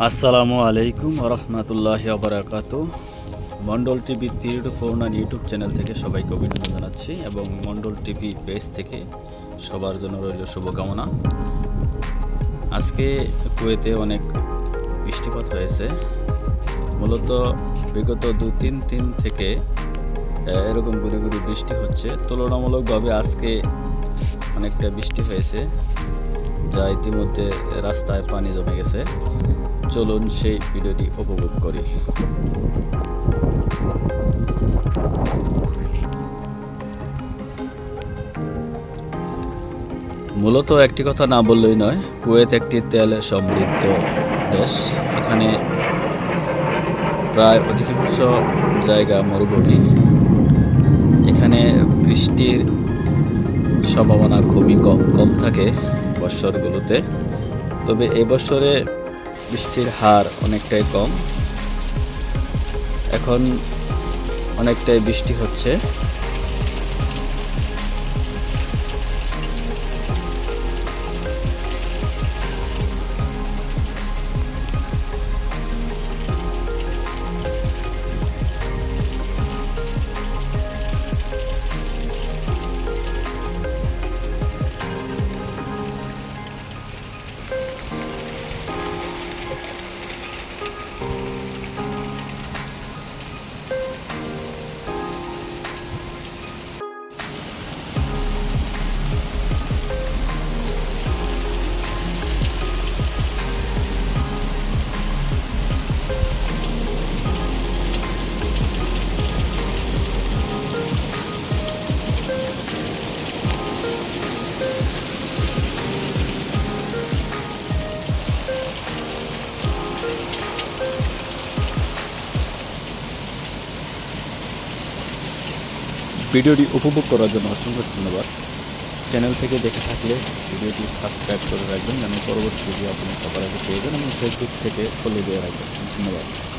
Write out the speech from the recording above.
আসসালামু আলাইকুম রহমতুল্লাহি বারাকাতু। মন্ডল টিভি তীর ফোরনান ইউটিউব চ্যানেল থেকে সবাইকে অভিনন্দন জানাচ্ছি এবং মন্ডল টিভি পেজ থেকে সবার জন্য রইল শুভকামনা। আজকে কুয়েতে অনেক বৃষ্টিপাত হয়েছে। মূলত বিগত 2-3 দিন থেকে এরকম ঘুরে ঘুরে বৃষ্টি হচ্ছে। তুলনামূলকভাবে আজকে অনেকটা বৃষ্টি হয়েছে, যা ইতিমধ্যে রাস্তায় পানি জমে গেছে। চলুন সেই ভিডিওটি উপভোগ করি। মূলত একটি কথা না বললেই নয়, কুয়েত একটি তেল সমৃদ্ধ দেশ। এখানে প্রায় অধিকাংশ জায়গা মরুভূমি। এখানে বৃষ্টির সম্ভাবনা খুবই কম থাকে বৎসরগুলোতে, তবে এই বছরে বৃষ্টির হার অনেকটাই কম। এখন অনেকটাই বৃষ্টি হচ্ছে। ভিডিওটি উপভোগ করার জন্য অসংখ্য ধন্যবাদ। চ্যানেল থেকে দেখে থাকলে ভিডিওটি সাবস্ক্রাইব করে রাখবেন, যেন পরবর্তী ভিডিও আপনি সবার আগে পেয়ে যান, এবং ফেসবুক থেকে ফলো দিয়ে রাখবেন। ধন্যবাদ।